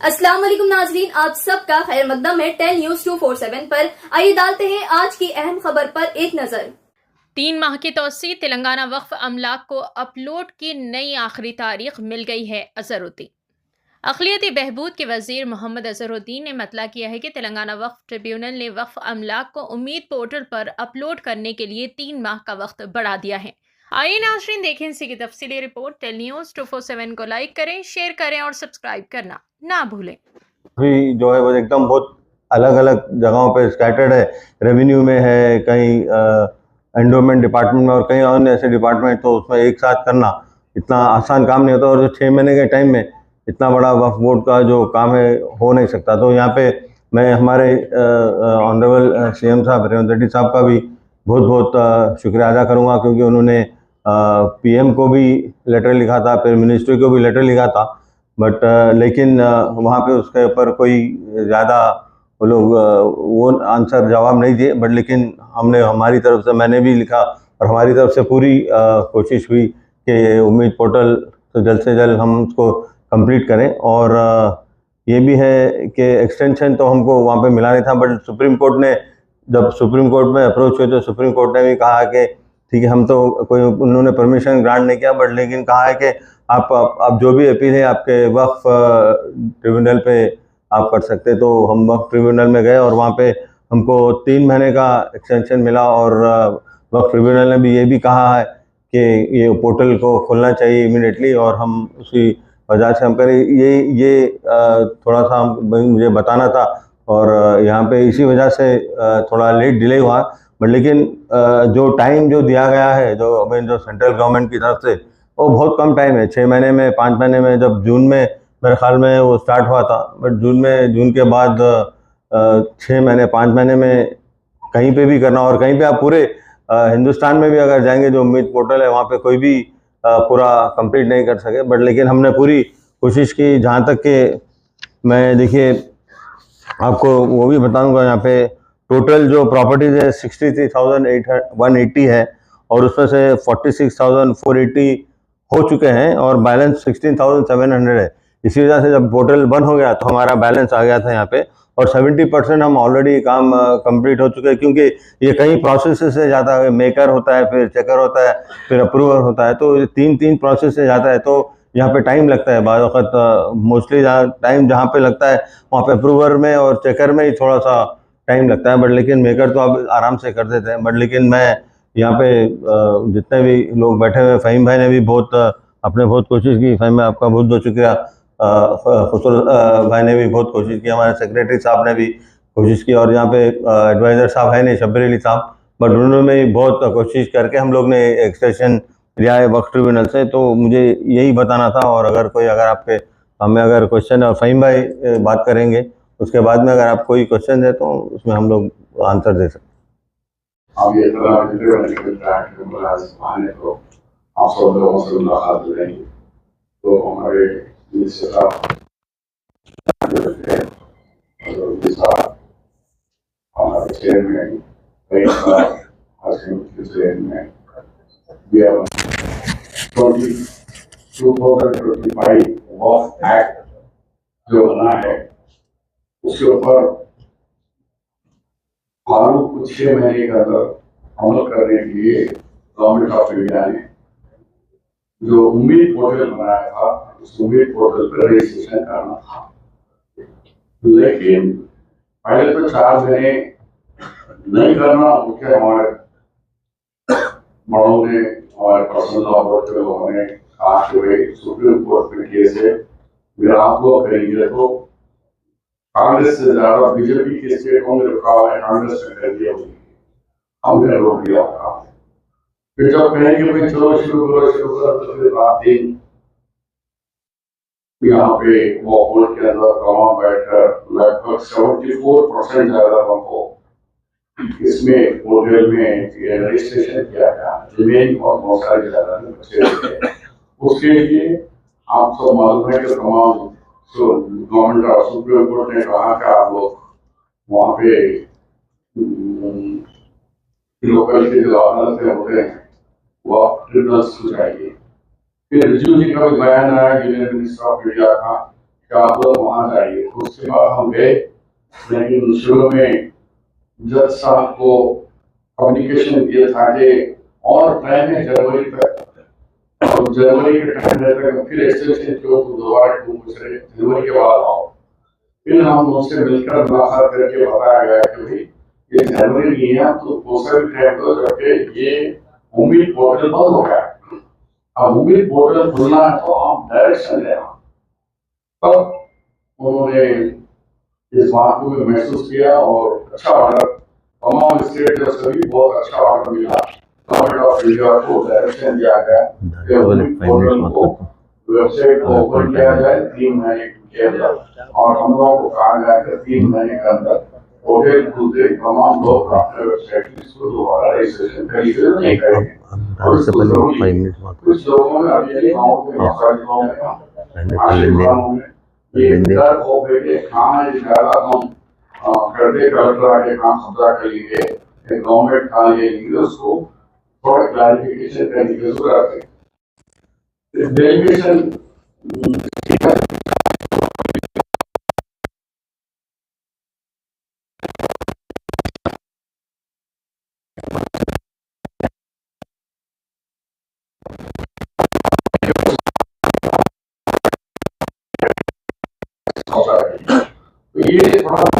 अस्सलाम वालेकुम नाजरीन, आप सबका खैर मकदम है 10 न्यूज 247 पर। आइए डालते हैं आज की अहम खबर पर एक नजर। 3 माह की तोसी तेलंगाना वक्फ अमलाक को अपलोड की नई आखिरी तारीख मिल गई है। अजहरुद्दीन अक़लियती बहबूद के वजीर मोहम्मद अजहरुद्दीन ने मतला किया है कि तेलंगाना वक्फ ट्रिब्यूनल ने वक्फ अमलाक को उम्मीद पोर्टल पर अपलोड करने के लिए 3 माह का वक्त बढ़ा दिया है। आइए नाज़रीन देखें इसी की तफसीली रिपोर्ट। टेल न्यूज़ 247 को लाइक करें, शेयर करें और सब्सक्राइब करना ना भूलें। भी जो है वो एकदम बहुत अलग अलग जगहों पे स्कैटर्ड है। रेवेन्यू में है, कहीं एंडोमेंट डिपार्टमेंट में और कहीं अन्य ऐसे डिपार्टमेंट, तो उसमें एक साथ करना इतना आसान काम नहीं होता। और जो 6 महीने के टाइम में इतना बड़ा वक्फ बोर्ड का जो काम है हो नहीं सकता। तो यहाँ पे मैं हमारे ऑनरेबल सीएम साहब रेवंत रेड्डी साहब का भी बहुत बहुत शुक्रिया अदा करूँगा, क्योंकि उन्होंने पीएम को भी लेटर लिखा था, फिर मिनिस्ट्री को भी लेटर लिखा था, बट लेकिन वहाँ पे उसके ऊपर कोई ज़्यादा वो लोग वो आंसर जवाब नहीं दिए। बट लेकिन हमने हमारी तरफ से, मैंने भी लिखा और हमारी तरफ से पूरी कोशिश हुई कि उम्मीद पोर्टल तो जल्द से जल्द हम उसको कंप्लीट करें। और ये भी है कि एक्सटेंशन तो हमको वहाँ पे मिला नहीं था, बट सुप्रीम कोर्ट ने, जब सुप्रीम कोर्ट में अप्रोच हुए तो सुप्रीम कोर्ट ने भी कहा कि ठीक है, हम तो कोई, उन्होंने परमिशन ग्रांट नहीं किया, बट लेकिन कहा है कि आप जो भी अपील है आपके वक्फ ट्रिब्यूनल पे आप कर सकते। तो हम वक्फ ट्रिब्यूनल में गए और वहाँ पे हमको 3 महीने का एक्सटेंशन मिला। और वक्फ ट्रिब्यूनल ने भी ये भी कहा है कि ये पोर्टल को खोलना चाहिए इमीडिएटली, और हम उसी वजह से हम करें। ये थोड़ा सा मुझे बताना था, और यहाँ पे इसी वजह से थोड़ा लेट डिले हुआ। बट लेकिन जो टाइम जो दिया गया है, जो सेंट्रल गवर्नमेंट की तरफ से, वो बहुत कम टाइम है। 6 महीने में, 5 महीने में, जब जून में मेरे ख्याल में वो स्टार्ट हुआ था, बट जून के बाद 6 महीने 5 महीने में कहीं पे भी करना। और कहीं पे आप पूरे हिंदुस्तान में भी अगर जाएंगे, जो उम्मीद पोर्टल है वहाँ पे कोई भी पूरा कंप्लीट नहीं कर सके। बट लेकिन हमने पूरी कोशिश की, जहाँ तक कि मैं, देखिए आपको वो भी बताऊँगा, यहाँ पे टोटल जो प्रॉपर्टीज़ है 63,180 है, और उसमें से 46,480 हो चुके हैं और बैलेंस 16,700 है। इसी वजह से जब पोर्टल बंद हो गया तो हमारा बैलेंस आ गया था यहाँ पे, और 70% हम ऑलरेडी काम कंप्लीट हो चुके हैं। क्योंकि ये कई प्रोसेस से जाता है, मेकर होता है, फिर चेकर होता है, फिर अप्रूवर होता है, तो 3 प्रोसेस से जाता है। तो यहाँ पे टाइम लगता है बाद वक्त, मोस्टली टाइम जहाँ पे लगता है वहाँ पे अप्रूवर में और चेकर में ही थोड़ा सा टाइम लगता है। बट लेकिन मेकर तो आप आराम से कर देते हैं। बट लेकिन मैं यहाँ पे जितने भी लोग बैठे हुए, फ़हीम भाई ने भी आपने बहुत कोशिश की। फ़हीम भाई आपका बहुत बहुत शुक्रिया। खुसरो भाई ने भी बहुत कोशिश की, हमारे सेक्रेटरी साहब ने भी कोशिश की, और यहाँ पे एडवाइज़र साहब है नहीं, शब्बीर अली साहब, बट उन्होंने भी बहुत कोशिश करके हम लोग ने एक्सटेंशन लिया है वक्फ ट्रिब्यूनल से। तो मुझे यही बताना था। और अगर आपके हमें अगर क्वेश्चन, और फ़हीम भाई बात करेंगे उसके बाद में, अगर आप कोई क्वेश्चन है तो उसमें हम लोग आंसर दे सकते हैं। अब ये तो आप सब लोगों से मुलाकात हो रही, तो हमारे हमारे चेयरमैन चेयरमैन 2025 वक्फ एक्ट जो बना है, उसके ऊपर कानून को 6 महीने के अंदर अमल करने के लिए गवर्नमेंट ऑफ इंडिया ने जो उम्मीद पोर्टल बनाया था, उस उम्मीद पोर्टल पर रजिस्ट्रेशन करना था। लेकिन पहले तो 4 महीने नहीं करना, उसके हमारे बड़ों ने, हमारे पर्सनल लॉ बोर्ड के लोगों ने कहा कि भाई सुप्रीम कोर्ट में केस है, अगर आप लोग करेंगे तो कांग्रेस से ज्यादा बीजेपी के स्टेटों में रखा हुआ है, कांग्रेस ने कर दिया, हमने रोक दिया था। फिर जब कहेंगे भाई चलो शुरू करो, तो फिर रात दिन यहाँ पे वो बोर्ड के अंदर गाँव बैठकर लगभग 74% ज्यादा हमको इसमें पोर्टल में रजिस्ट्रेशन किया गया। जमीन और बहुत सारी ज्यादा बचे। उसके लिए आप सब मालूम है कि तमाम गवर्नमेंट और सुप्रीम कोर्ट ने कहा कि आप लोग वहाँ पे लोकल के जो अदालतें होते हैं वो ट्रिब्यूनल्स को चाहिए। फिर रिज्यू जी का भी बयान आया, यूनियन मिनिस्टर ऑफ इंडिया का, कि आप लोग वहाँ जाइए। उसके बाद हम गए, लेकिन शुरू में जज साहब को कम्युनिकेशन दिया था कि और टाइम है जनवरी तक, और जनवरी के टाइम तक फिर एक्सटेंशन क्यों, तो दोबारा क्यों पूछ रहे, जनवरी के बाद आओ। फिर हम उनसे मिलकर मुलाकात करके बताया गया कि भाई ये जनवरी नहीं है, तो दूसरा भी टाइम दो, जबकि ये उम्मीद पोर्टल बंद हो गया। अब उम्मीद पोर्टल खुलना है तो आप डायरेक्शन लेना। तब उन्होंने इस बात को भी महसूस किया और अच्छा ऑर्डर तमाम स्टेट जो सभी बहुत अच्छा ऑर्डर मिला। गवर्नमेंट ऑफ इंडिया को डायरेक्शन दिया गया कि उम्मीद पोर्टल को वेबसाइट को ओपन किया जाए 3 महीने के अंदर, और हम लोगों को कहा गया कि 3 महीने के अंदर होटल खुलते तमाम लोग अपने वेबसाइट इसको दोबारा रजिस्ट्रेशन करेंगे नहीं करेंगे। कुछ लोगों में अभी गाँव के ये डर हो गए काम ज्यादा हम करते कलेक्टर आगे काम कब्जा कर लेंगे, गवर्नमेंट खा लेंगे, उसको थोड़ा क्लैरिफिकेशन करने की जरूरत है। डेलीगेशन तो ये थोड़ा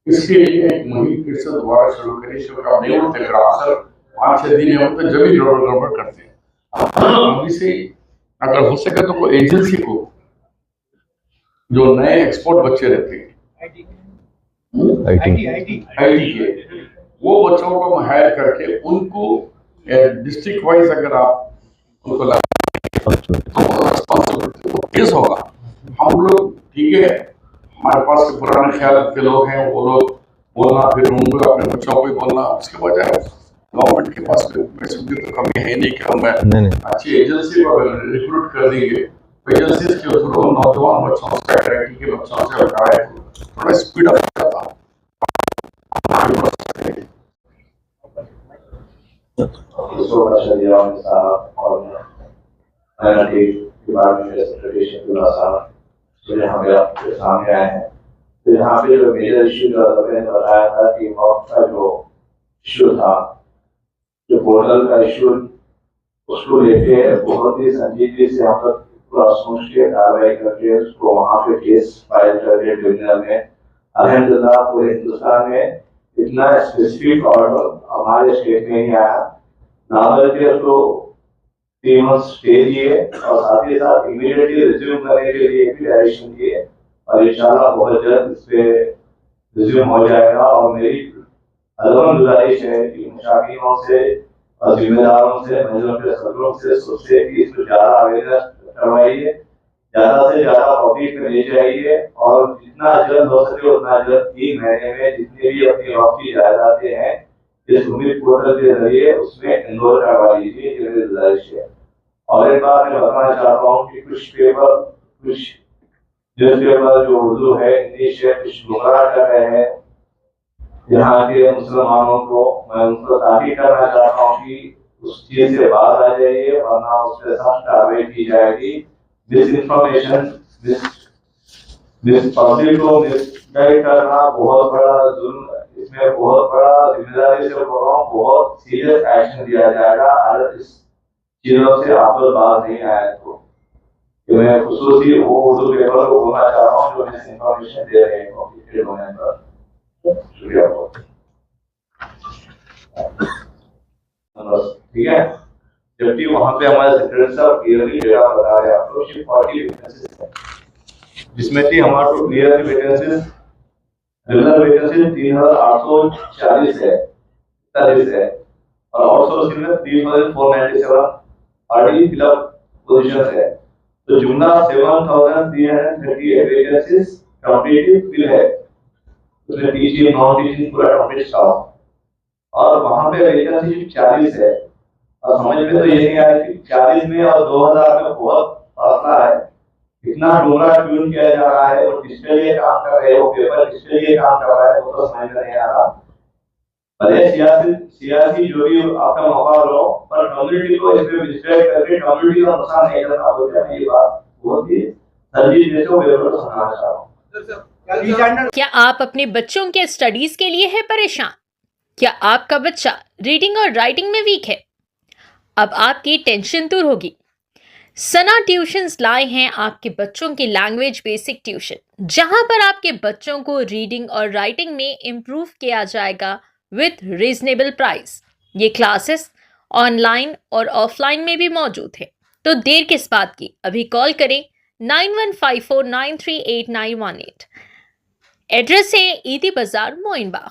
इसके लिए एक मुहिम फिर से दोबारा शुरू करी, शुरू नहीं होते अक्सर 5-6 दिन होते जब भी गड़बड़ करते हैं। अभी से अगर हो सके तो कोई एजेंसी को, जो नए एक्सपोर्ट बच्चे रहते हैं आईटी के, वो बच्चों को हायर करके उनको डिस्ट्रिक्ट वाइज अगर आप उनको केस होगा। हम लोग ठीक है, हमारे पास पुराने ख्याल के लोग हैं, वो लोग बोलना, फिर उनको अपने बच्चों को भी बोलना, उसके बजाय गवर्नमेंट के पास पैसे की तो कमी है नहीं कि हम अच्छी एजेंसी को रिक्रूट कर देंगे। एजेंसी के थ्रू नौजवान बच्चों से, आईटी के बच्चों से थोड़ा स्पीड अप जाता। हमें आपके सामने आए हैं। तो यहाँ पे जो मेजर इश्यू जो मैंने बताया था कि वक्त का जो इश्यू था, जो पोर्टल का इश्यू, उसको लेके बहुत ही संजीदगी से हम लोग पूरा सोच के कार्रवाई करके उसको वहाँ पे केस फाइल करके ट्रिब्यूनल में, अल्हम्दुलिल्लाह पूरे हिंदुस्तान में इतना स्पेसिफिक ऑर्डर हमारे स्टेट में ही आया। नावल के उसको 3 मंथ स्टे दिए और साथ ही साथ इमीडिएटली रिज्यूम करने के लिए भी डायरेक्शन दिए, और इंशाल्लाह बहुत जल्द इस पे रिज्यूम हो जाएगा। और मेरी अदम गुजारिश है कि मुशाकिलों से और जिम्मेदारों से, महिलाओं के सदरों से सोचे कि इसको ज़्यादा अवेयरनेस करवाइए, ज़्यादा से ज़्यादा पब्लिक में ले जाइए, और जितना जल्द हो सके उतना जल्द 3 महीने में जितने भी अपनी वक्ती जायदादें हैं इस उम्मीद पोर्टल के जरिए उसमें एनरोल करवा लीजिए, ये मेरी गुजारिश है। और एक बात मैं बताना चाहता हूँ कि कुछ न्यूज़पेपर जो उर्दू है, इंग्लिश है, कुछ गुमराह कर रहे हैं यहाँ के मुसलमानों को। मैं उनको ताकीद करना चाहता हूँ कि उस चीज से बाहर आ जाइए, वरना उस पर सख्त कार्रवाई की जाएगी। मिस इन्फॉर्मेशन, पब्लिक को मिसगाइड करना बहुत बड़ा जुल्म, इसमें बहुत बड़ा जिम्मेदारी से बोल रहा हूँ, बहुत सीरियस एक्शन दिया जाएगा अगर इस चीजों से आप लोग बाहर नहीं आए तो। मैं खुसूसी वो उर्दू पेपर को बोलना चाह रहा हूँ जो मिस इन्फॉर्मेशन दे रहे हैं कॉम्प्लिकेटेड होने पर। शुक्रिया बहुत। ठीक है, जबकि वहाँ पे हमारे सेक्रेटरी साहब क्लियरली डेटा बता रहे हैं आप लोग 40 वैकेंसीज है, जिसमें कि हमारे को क्लियरली वैकेंसीज, रेगुलर वैकेंसीज 3840 है, 40 है, और आउटसोर्सिंग में 3497 ऑलरेडी फिलअप पोजीशंस है। तो जुमला 7338 वैकेंसीज कंप्लीटली फिल है, उसमें टीचिंग, नॉन टीचिंग पूरा कंप्लीट स्टाफ, और वहाँ पे वैकेंसी 40 है। और समझ में तो ये नहीं आया कि 40 में और 2000 में बहुत फासला है। इतना डोरा ट्यून किया जा रहा है, वो डिजिटली काम कर रहे हैं, वो पेपर डिजिटली काम कर रहा है, वो तो समझ में नहीं आ रहा। भले सियासी जो भी आपका मौका हो, पर कम्युनिटी को इसमें डिस्ट्रैक्ट करके कम्युनिटी का नुकसान नहीं करना होता है। ये बात बहुत ही संजीदगी से पेपर समझना चाह रहा हूँ। क्या आप अपने बच्चों के स्टडीज के लिए है परेशान? क्या आपका बच्चा रीडिंग और राइटिंग में वीक है? अब आपकी टेंशन दूर होगी। सना ट्यूशंस लाए हैं आपके बच्चों की लैंग्वेज बेसिक ट्यूशन, जहां पर आपके बच्चों को रीडिंग और राइटिंग में इम्प्रूव किया जाएगा विथ रीजनेबल प्राइस। ये क्लासेस ऑनलाइन और ऑफलाइन में भी मौजूद है, तो देर किस बात की, अभी कॉल करें 9154938918। एड्रेस है ईदी बाजार मोइनबाग।